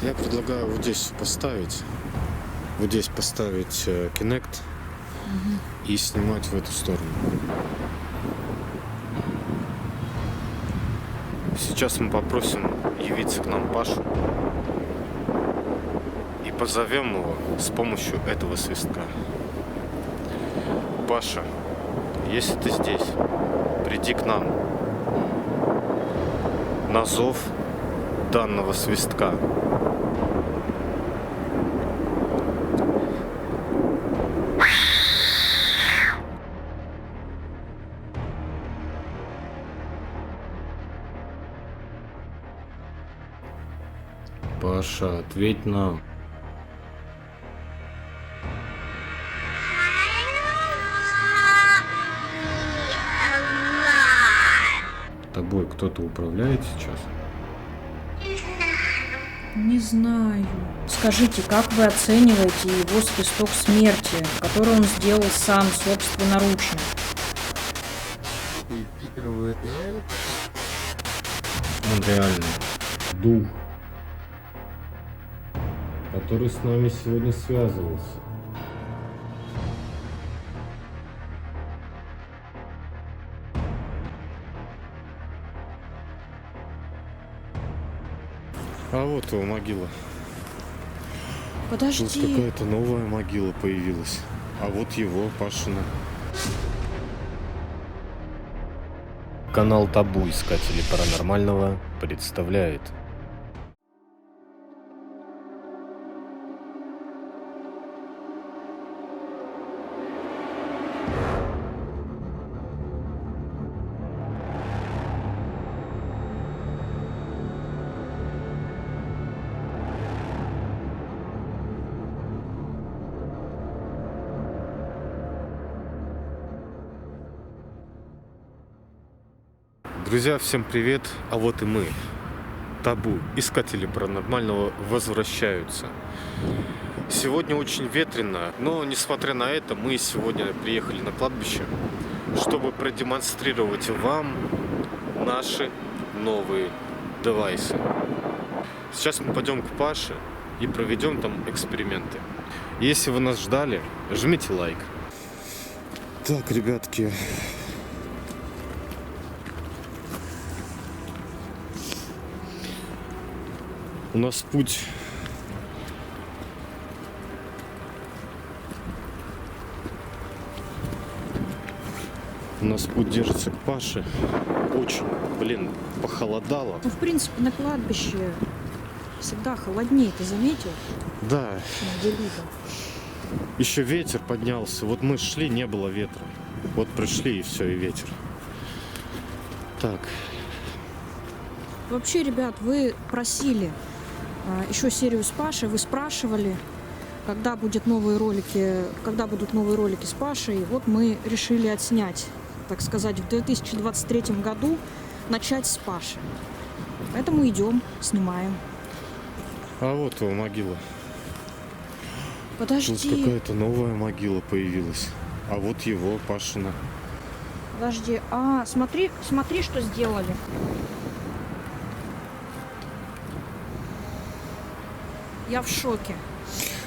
Я предлагаю вот здесь поставить. Вот здесь поставить Kinect и снимать в эту сторону. Сейчас мы попросим явиться к нам Пашу и позовем его с помощью этого свистка. Паша, если ты здесь, приди к нам на зов данного свистка. Паша, ответь нам. Тобой кто-то управляет сейчас? Не знаю. Скажите, как вы оцениваете его свисток смерти, который он сделал сам собственноручно? Он реальный дух, который с нами сегодня связывался. А вот его могила. Подожди. Тут какая-то новая могила появилась. А вот его, Пашина. Канал Табу Искатели Паранормального представляет. Друзья, всем привет! А вот и мы, Табу, Искатели Паранормального, возвращаются. Сегодня очень ветрено, но несмотря на это, мы сегодня приехали на кладбище, чтобы продемонстрировать вам наши новые девайсы. Сейчас мы пойдем к Паше и проведем там эксперименты. Если вы нас ждали, жмите лайк. Так, ребятки. У нас путь держится к Паше. Очень, похолодало. Ну, в принципе, на кладбище всегда холоднее, ты заметил? Да. Где-либо. Еще ветер поднялся. Вот мы шли, не было ветра. Вот пришли, и все, и ветер. Так. Вообще, ребят, вы просили еще серию с Пашей, вы спрашивали, когда будут новые ролики с Пашей. Вот мы решили отснять, так сказать, в 2023 году начать с Паши. Поэтому идем, снимаем. А вот его могила. Подожди. Тут какая-то новая могила появилась. А вот его, Пашина. Подожди. Смотри, что сделали. Я в шоке.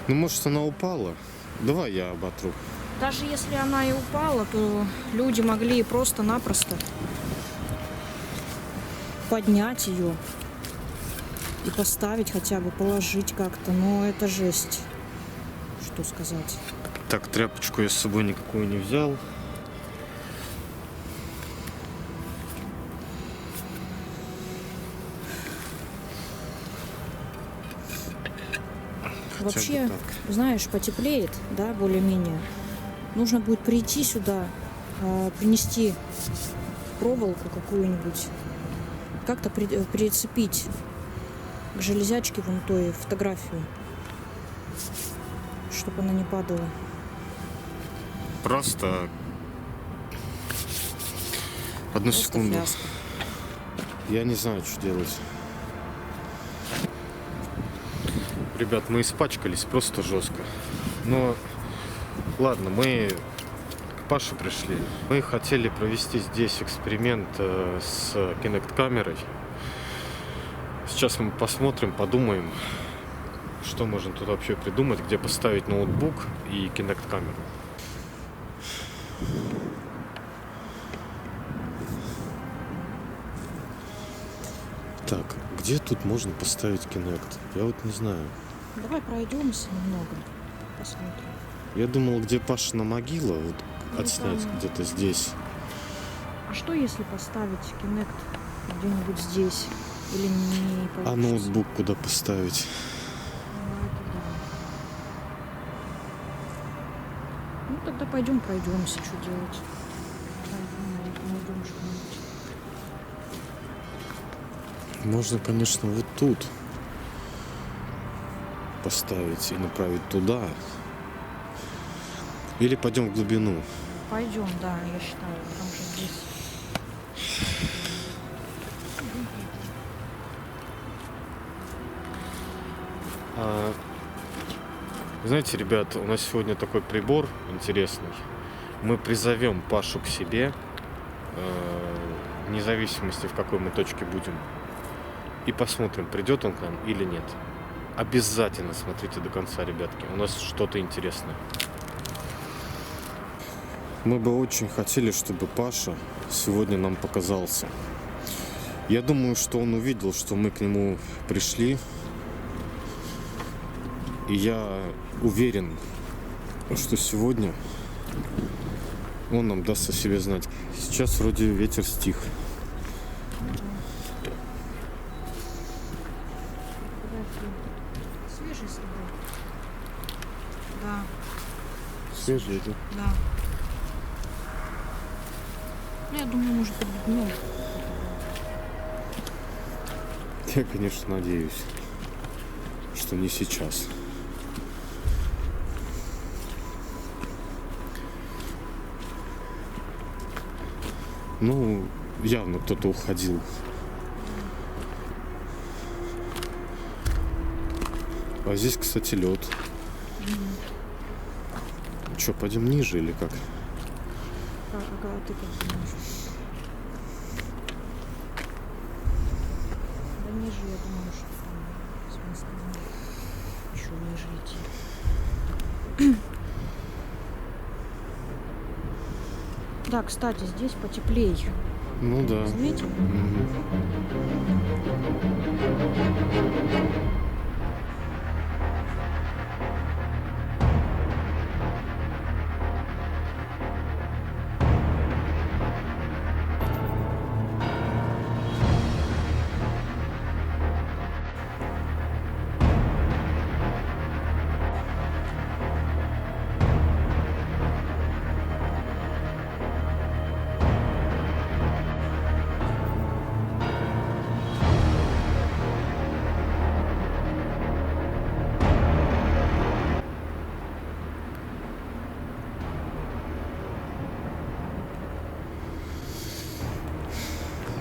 Ну, может, она упала? Давай я оботру. Даже если она и упала, то люди могли просто-напросто поднять ее и поставить хотя бы, положить как-то. Но это жесть. Что сказать? Так, тряпочку я с собой никакую не взял. Вообще, знаешь, потеплеет, да, более-менее. Нужно будет прийти сюда, принести проволоку какую-нибудь, как-то прицепить к железячке вон той фотографию, чтобы она не падала. Просто одну секунду. Фиаско. Я не знаю, что делать. Ребят, мы испачкались просто жестко. Но ладно, мы к Паше пришли. Мы хотели провести здесь эксперимент с Kinect камерой. Сейчас мы посмотрим, подумаем, что можно тут вообще придумать, где поставить ноутбук и Kinect-камеру. Так, где тут можно поставить Kinect? Я вот не знаю. Давай пройдемся немного, посмотрим. Я думал, где Пашина могила, вот Ну, отснять там. где-то здесь. А что если поставить Kinect где-нибудь здесь? Или не А получится? ноутбук куда поставить? Ну, это да. Ну тогда пойдем пройдемся, что делать. Найдем что-нибудь. Можно, конечно, вот тут поставить и направить туда. Или пойдем в глубину. Пойдем, да, я считаю, потому что здесь. Знаете, ребят, у нас сегодня такой прибор интересный. Мы призовем Пашу к себе, вне зависимости, в какой мы точке будем. И посмотрим, придет он к нам или нет. Обязательно смотрите до конца, ребятки. У нас что-то интересное. Мы бы очень хотели, чтобы Паша сегодня нам показался. Я думаю, что он увидел, что мы к нему пришли. И я уверен, что сегодня он нам даст о себе знать. Сейчас вроде ветер стих. Свежий с тобой. Да, Свежий идет. да. Ну, я думаю, может быть, днем. Я, конечно, надеюсь, что не сейчас. Ну, явно кто-то уходил. А здесь, кстати, лед. Че, пойдем ниже или как? Ага, ты как думаешь? Да ниже, я думаю, что там смысла нет. Еще ниже идти. Да, кстати, здесь потеплее. Ну да. Заметил? Мгм.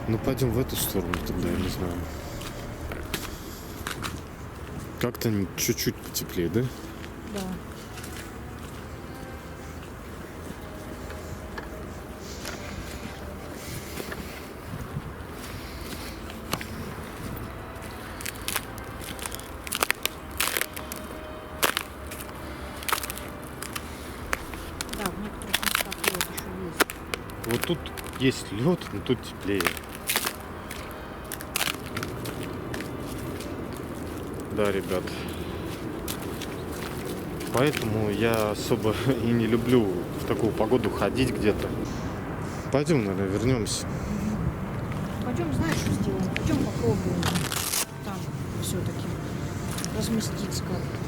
Ну пойдем в эту сторону тогда, я не знаю. Как-то чуть-чуть потеплее, да? Да. Да, в некоторых местах лед еще есть. Вот тут есть лед, но тут теплее. Да, ребят. Поэтому я особо и не люблю в такую погоду ходить где-то. Пойдем, наверное, вернемся. Пойдем, знаешь, что сделаем? Пойдем попробуем там все-таки разместиться как-то.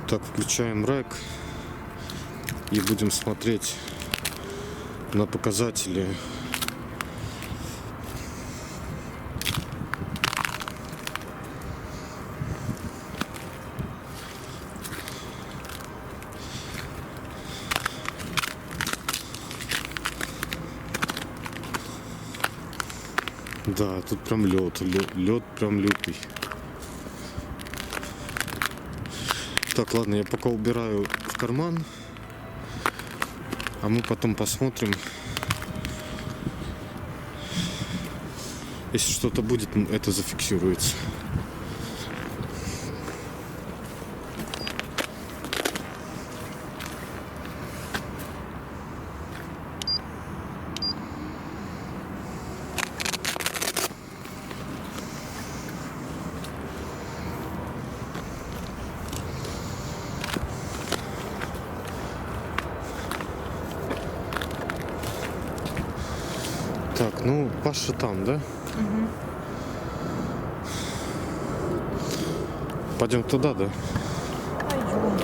Так, включаем рэк и будем смотреть на показатели. Да, тут прям лед прям лютый. Так, ладно, я пока убираю в карман, а мы потом посмотрим. Если что-то будет, это зафиксируется. Так, ну, Паша там, да? Мгм. Пойдем туда, да? Пойдем.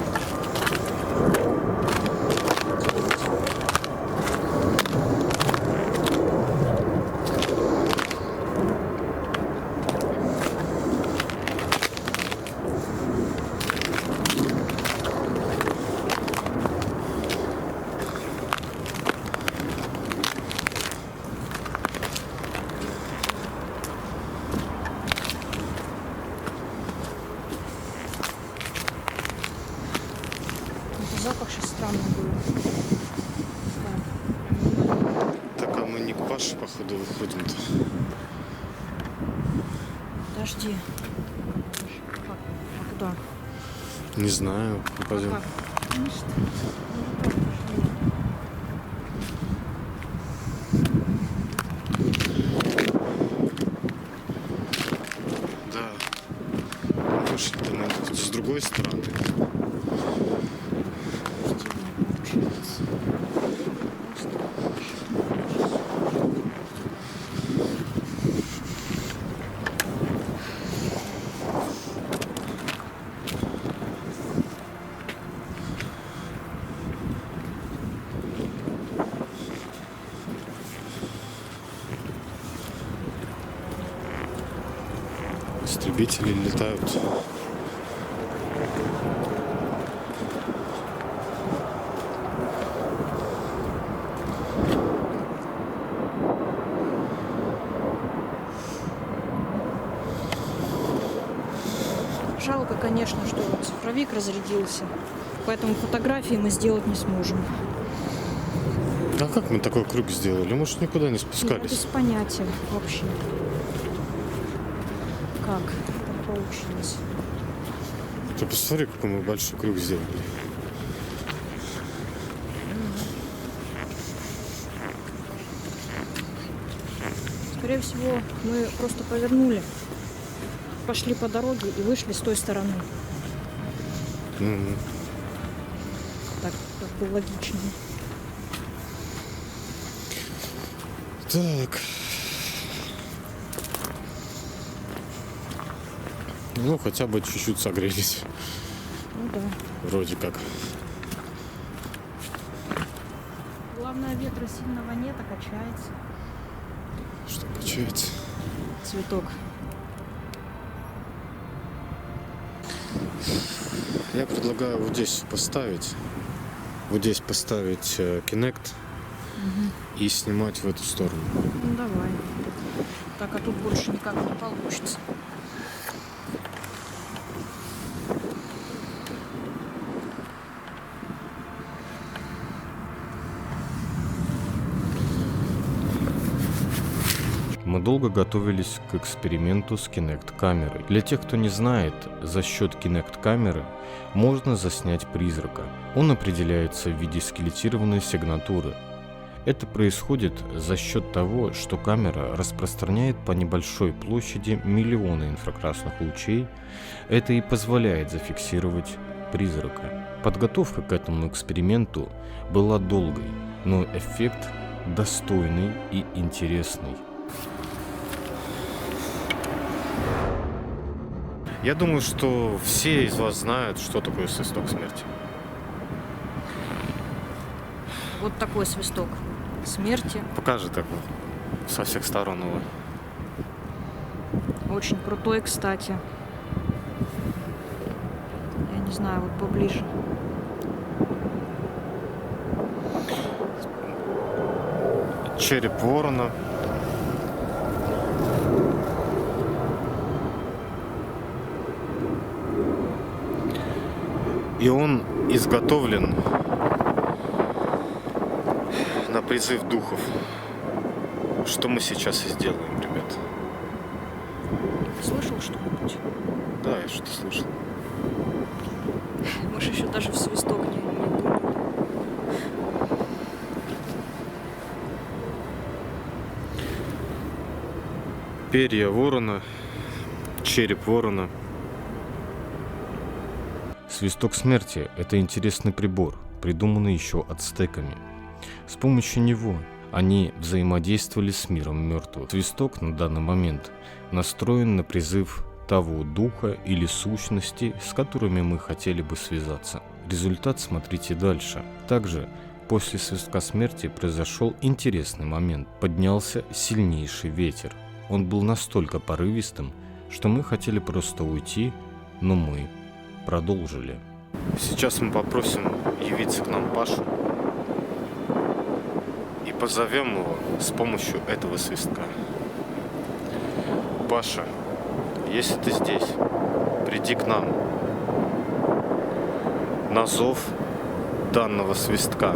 Это запах сейчас странный был. Так, а мы не к Паше, походу, выходим-то. Подожди. А куда? Не знаю, пойдем. Как? Ну что? Да. Вышли-то мы с другой стороны. Истребители летают. Жалко, конечно, что цифровик разрядился, поэтому фотографии мы сделать не сможем. А как мы такой круг сделали? Может, никуда не Я спускались? без понятия вообще. Как это получилось? Ты посмотри, какой мы большой круг сделали. Скорее всего, мы просто повернули, пошли по дороге и вышли с той стороны. Мгм. Так бы логичнее. Так. Ну, хотя бы чуть-чуть согрелись. Ну да. Вроде как. Главное, ветра сильного нет, а качается Что качается? цветок. Я предлагаю вот здесь поставить. Вот здесь поставить Kinect и снимать в эту сторону. Ну давай. Так, а тут больше никак не получится. Мы долго готовились к эксперименту с Kinect-камерой. Для тех, кто не знает, за счет Kinect-камеры можно заснять призрака. Он определяется в виде скелетированной сигнатуры. Это происходит за счет того, что камера распространяет по небольшой площади миллионы инфракрасных лучей. Это и позволяет зафиксировать призрака. Подготовка к этому эксперименту была долгой, но эффект достойный и интересный. Я думаю, что все из вас знают, что такое свисток смерти. Вот такой свисток смерти. Покажи так вот со всех сторон его. Очень крутой, кстати. Я не знаю, вот поближе. Череп ворона. И он изготовлен на призыв духов. Что мы сейчас и сделаем, ребят. Слышал что-нибудь? Да, я что-то слышал. Мы же еще даже в свисток не дунули. Перья ворона, череп ворона. Свисток смерти – это интересный прибор, придуманный еще ацтеками. С помощью него они взаимодействовали с миром мертвых. Свисток на данный момент настроен на призыв того духа или сущности, с которыми мы хотели бы связаться. Результат смотрите дальше. Также после свистка смерти произошел интересный момент. Поднялся сильнейший ветер. Он был настолько порывистым, что мы хотели просто уйти, но мы продолжили. Сейчас мы попросим явиться к нам Пашу и позовем его с помощью этого свистка. Паша, если ты здесь, приди к нам на зов данного свистка.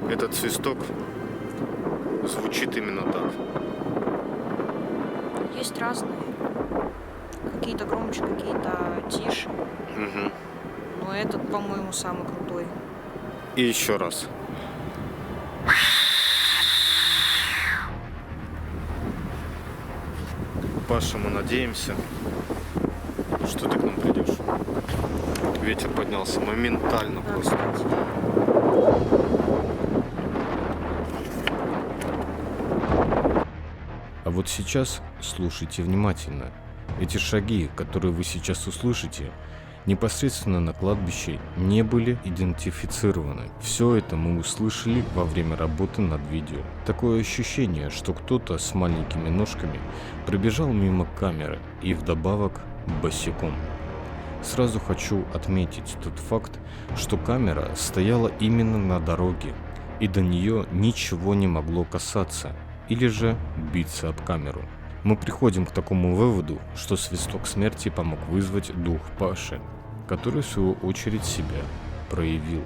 Этот свисток звучит именно так. Есть разные. Какие-то громче, какие-то тише. Угу. Но этот, по-моему, самый крутой. И еще раз. Паша, мы надеемся, что ты к нам придешь. Ветер поднялся моментально Да, просто. кстати. А вот сейчас слушайте внимательно. Эти шаги, которые вы сейчас услышите, непосредственно на кладбище не были идентифицированы. Все это мы услышали во время работы над видео. Такое ощущение, что кто-то с маленькими ножками пробежал мимо камеры и вдобавок босиком. Сразу хочу отметить тот факт, что камера стояла именно на дороге, и до нее ничего не могло касаться или же биться об камеру. Мы приходим к такому выводу, что свисток смерти помог вызвать дух Паши, который в свою очередь себя проявил.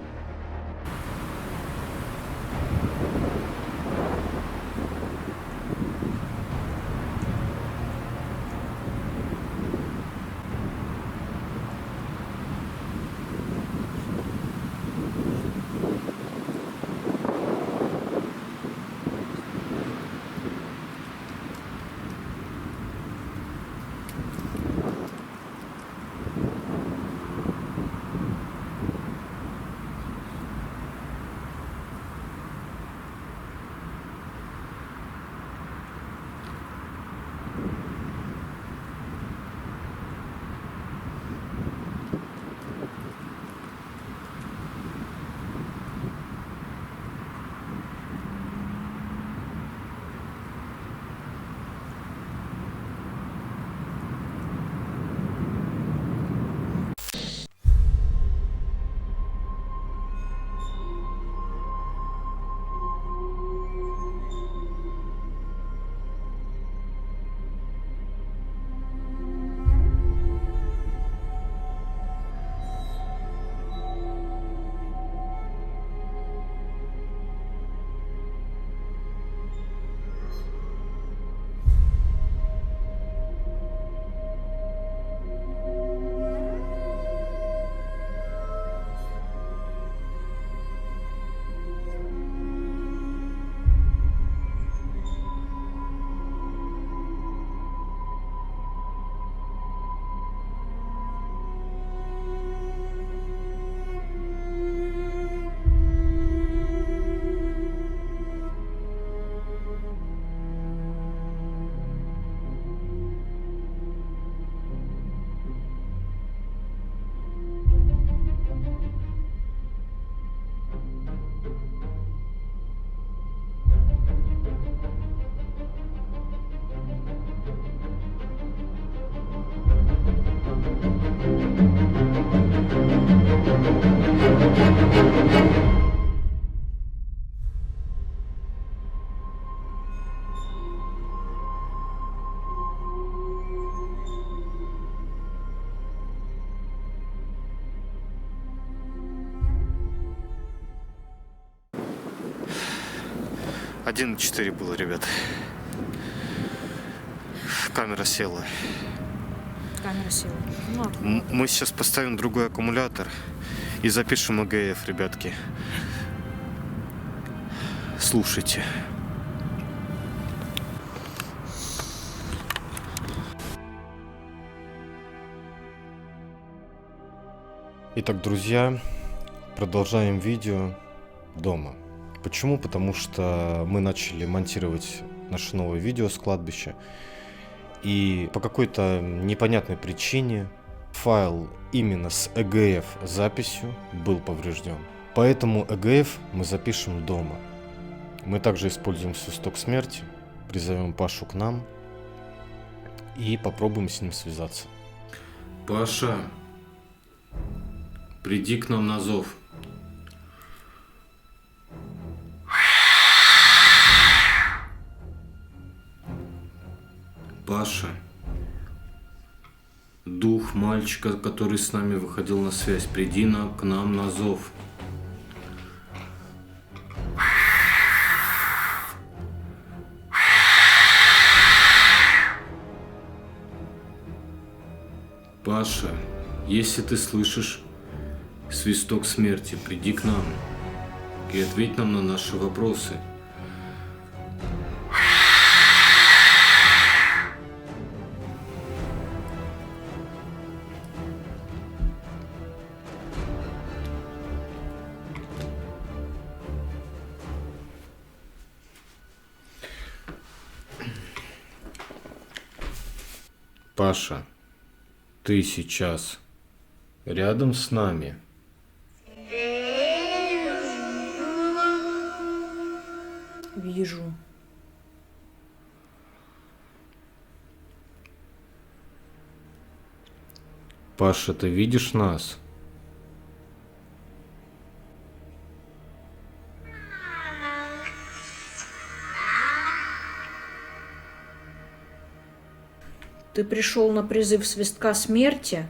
Один 4 было, ребят. Камера села. Камера села. Ну, Мы сейчас поставим другой аккумулятор и запишем ЭГФ, ребятки. Слушайте. Итак, друзья, продолжаем видео дома. Почему? Потому что мы начали монтировать наше новое видео с кладбища. И по какой-то непонятной причине файл именно с EGF записью был поврежден. Поэтому EGF мы запишем дома. Мы также используем свисток смерти, призовем Пашу к нам и попробуем с ним связаться. Паша, приди к нам на зов. Паша, дух мальчика, который с нами выходил на связь, приди к нам на зов. Паша, если ты слышишь свисток смерти, приди к нам и ответь нам на наши вопросы. Паша, ты сейчас рядом с нами? вижу. Паша, ты видишь нас? Ты пришел на призыв свистка смерти?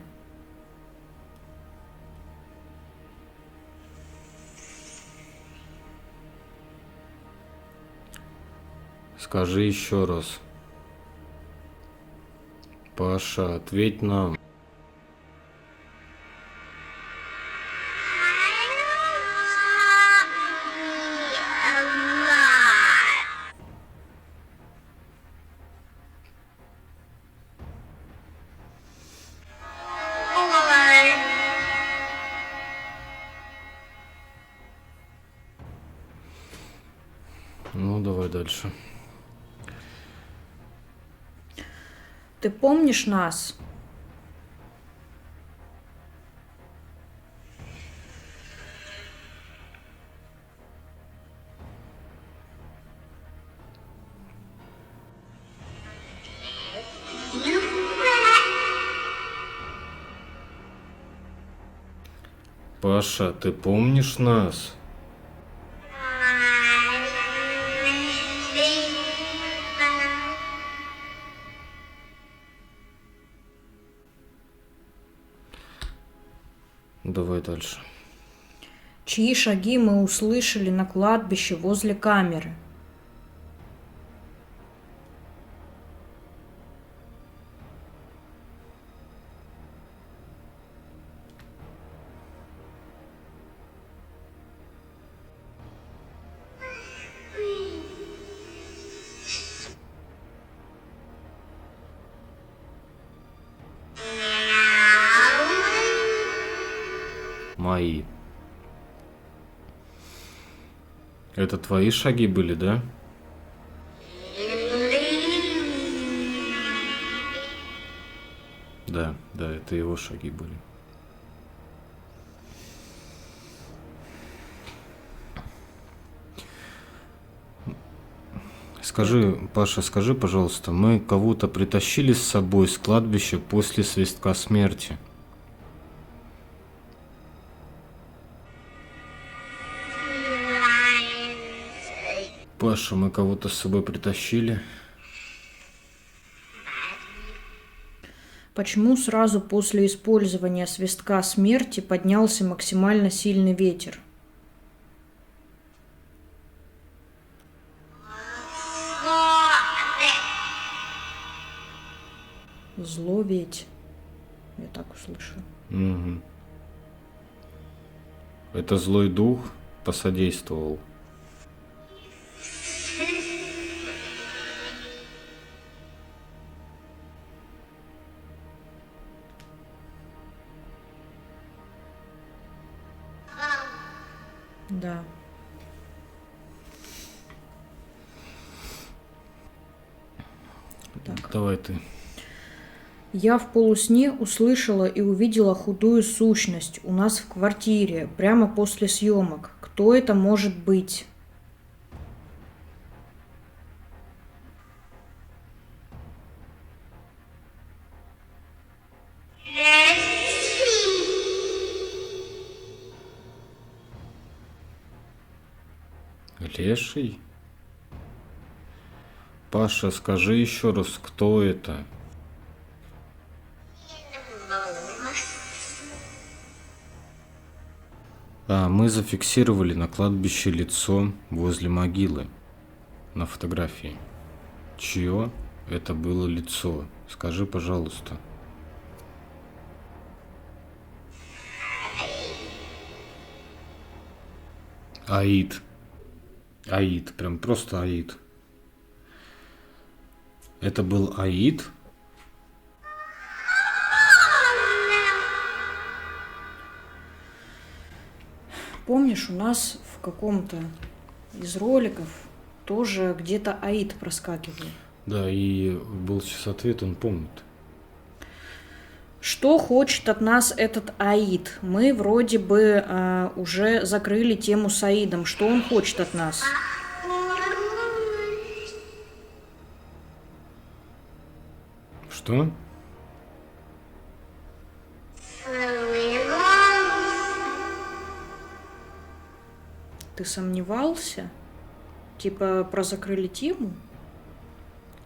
Скажи еще раз. Паша, ответь нам. Ну, давай дальше. Ты помнишь нас? Паша, ты помнишь нас? Давай дальше. Чьи шаги мы услышали на кладбище возле камеры? Мои. Это твои шаги были, да? Да, это его шаги были. Скажи, Паша, скажи, пожалуйста, мы кого-то притащили с собой с кладбища после свистка смерти? Паша, мы кого-то с собой притащили. Почему сразу после использования свистка смерти поднялся максимально сильный ветер? Зло ведь. Я так услышала. Угу. Это злой дух посодействовал. Да. Так. Давай ты. Я в полусне услышала и увидела худую сущность у нас в квартире, прямо после съемок. Кто это может быть? Леший? Паша, скажи еще раз, кто это? Мы зафиксировали на кладбище лицо возле могилы на фотографии. Чье это было лицо? Скажи, пожалуйста. Аид. Аид, прям просто Аид. Это был Аид? Помнишь, у нас в каком-то из роликов тоже где-то Аид проскакивал. Да, и был сейчас ответ, он помнит. Что хочет от нас этот Аид? Мы вроде бы уже закрыли тему с Аидом. Что он хочет от нас? Что? Ты сомневался? Типа про закрыли тему?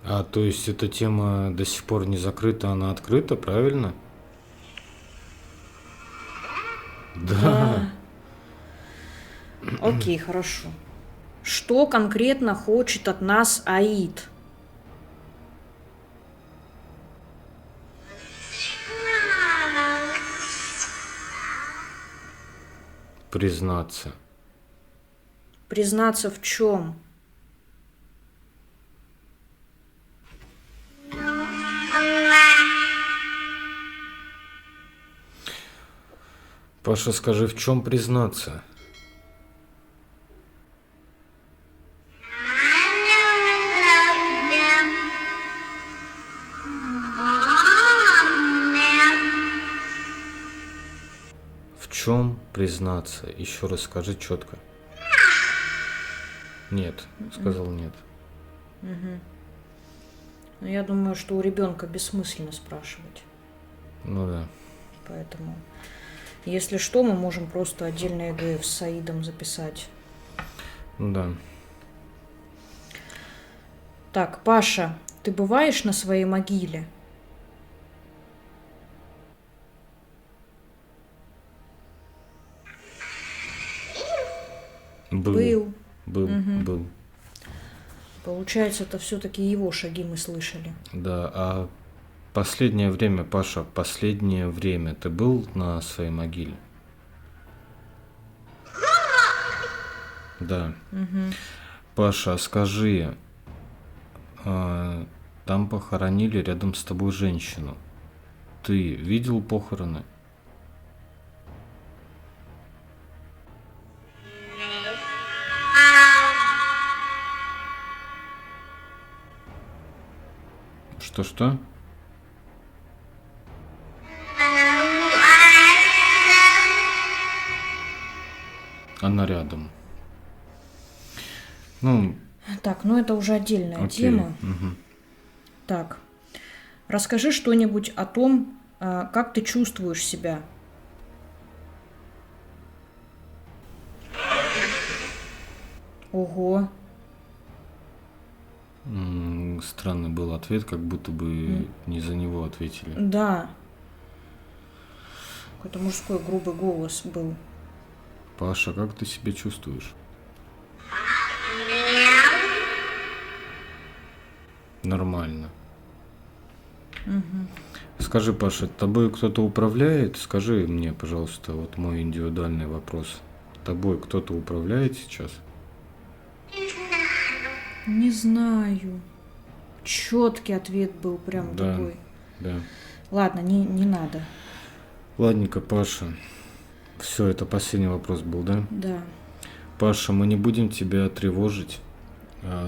То есть эта тема до сих пор не закрыта, она открыта, правильно? Да. Окей, хорошо. Что конкретно хочет от нас Аид? Признаться. Признаться в чем? Паша, скажи, в чем признаться? В чем признаться? Еще раз скажи четко. Нет, сказал нет. Ну, я думаю, что у ребенка бессмысленно спрашивать. Ну да. Поэтому, если что, мы можем просто отдельный ЭГФ с Саидом записать. Ну да. Так, Паша, ты бываешь на своей могиле? Был. Был. Получается, это все-таки его шаги мы слышали. Да, а последнее время, Паша, последнее время ты был на своей могиле? Да. Паша, скажи, там похоронили рядом с тобой женщину. Ты видел похороны? Что? Она рядом. Ну, Так, ну это уже отдельная тема. Так, расскажи что-нибудь о том, как ты чувствуешь себя. Ого. Странный был ответ, как будто бы не за него ответили. Да. Какой-то мужской грубый голос был. Паша, как ты себя чувствуешь? Нормально. Скажи, Паша, тобой кто-то управляет? Скажи мне, пожалуйста, вот мой индивидуальный вопрос. Тобой кто-то управляет сейчас? Не знаю. Четкий ответ был прям Да, такой. да. Ладно, не надо. Ладненько, Паша. Все, это последний вопрос был, да? Да. Паша, мы не будем тебя тревожить.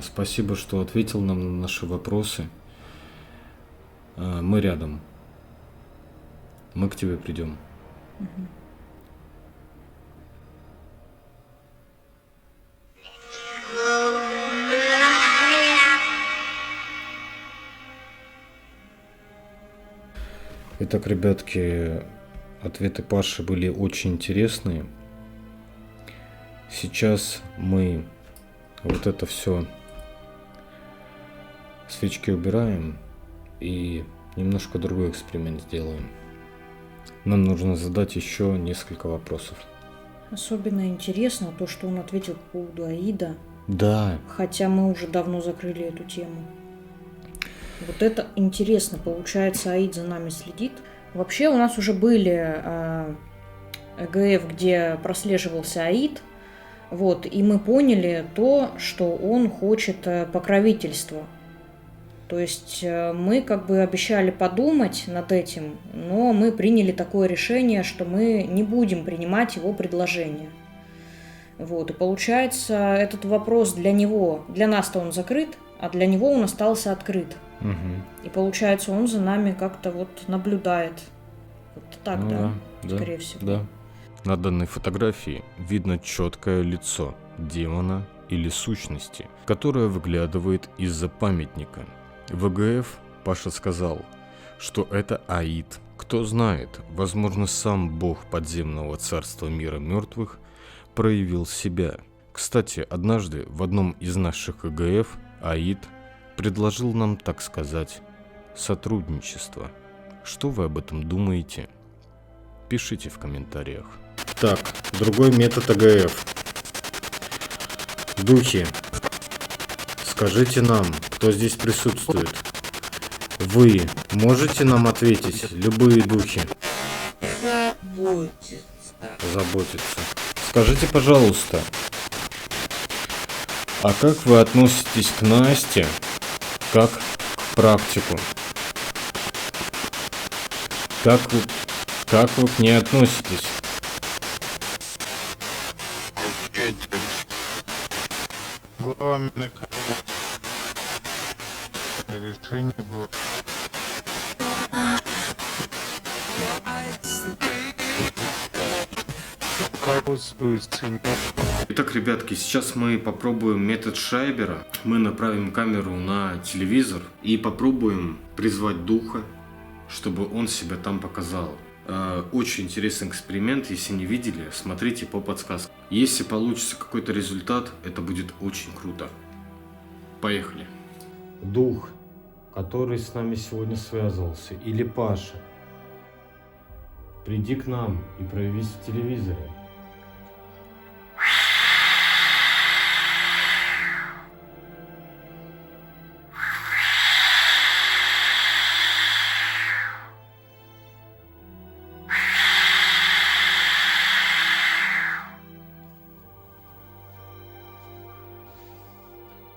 Спасибо, что ответил нам на наши вопросы. Мы рядом. Мы к тебе придем. Итак, ребятки, ответы Паши были очень интересные. Сейчас мы вот это все свечки убираем и немножко другой эксперимент сделаем. Нам нужно задать еще несколько вопросов. Особенно интересно то, что он ответил по поводу Аида. Да. Хотя мы уже давно закрыли эту тему. Вот это интересно. Получается, Аид за нами следит. Вообще у нас уже были ЭГФ, где прослеживался Аид. Вот, и мы поняли то, что он хочет покровительства. То есть мы как бы обещали подумать над этим, но мы приняли такое решение, что мы не будем принимать его предложение. Вот, и получается, этот вопрос для него, для нас-то он закрыт, а для него он остался открыт. Угу. И получается, он за нами как-то вот наблюдает. Вот так, Ну да? да, Скорее всего. Да. На данной фотографии видно четкое лицо демона или сущности, которое выглядывает из-за памятника. В ЭГФ Паша сказал, что это Аид. Кто знает, возможно, сам бог подземного царства мира мертвых проявил себя. Кстати, однажды в одном из наших ЭГФ Аид предложил нам, так сказать, сотрудничество. Что вы об этом думаете? Пишите в комментариях. Так, другой метод АГФ. Духи, скажите нам, кто здесь присутствует. Вы можете нам ответить, любые духи? Заботиться. Скажите, пожалуйста, а как вы относитесь к Насте, как к практику? Как вы к ней относитесь? Главное решение было. Итак, ребятки, сейчас мы попробуем метод Шайбера. Мы направим камеру на телевизор и попробуем призвать духа, чтобы он себя там показал. Очень интересный эксперимент. Если не видели, смотрите по подсказкам. Если получится какой-то результат, это будет очень круто. Поехали. Дух, который с нами сегодня связывался, или Паша, приди к нам и проявись в телевизоре.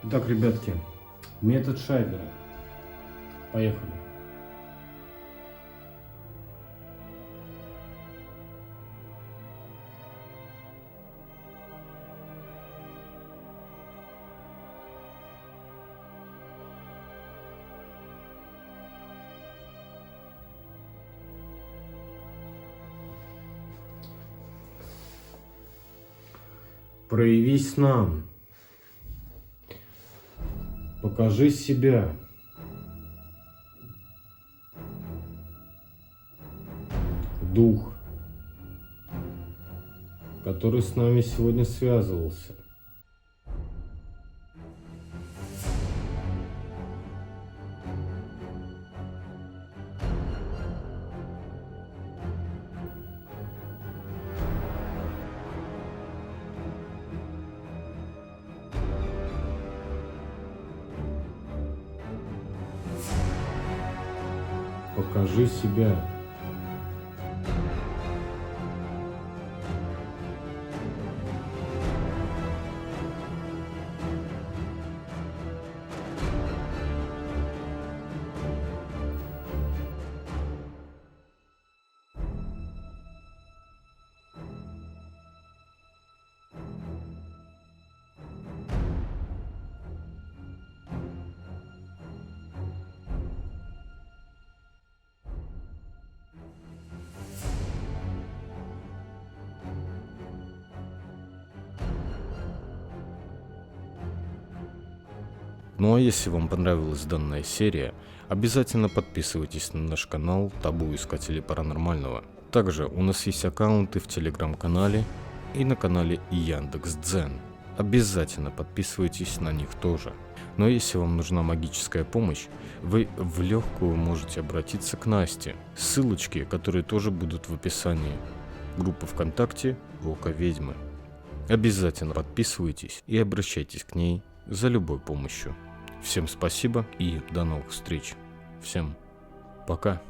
Итак, ребятки, метод Шайбера. Поехали. Проявись нам. Покажи себя. Дух, который с нами сегодня связывался. Покажи себя. Ну а если вам понравилась данная серия, обязательно подписывайтесь на наш канал Табу Искатели Паранормального. Также у нас есть аккаунты в Телеграм-канале и на канале Яндекс.Дзен. Обязательно подписывайтесь на них тоже. Но если вам нужна магическая помощь, вы в легкую можете обратиться к Насте. Ссылочки, которые тоже будут в описании. Группа ВКонтакте Око Ведьмы. Обязательно подписывайтесь и обращайтесь к ней за любой помощью. Всем спасибо и до новых встреч. Всем пока.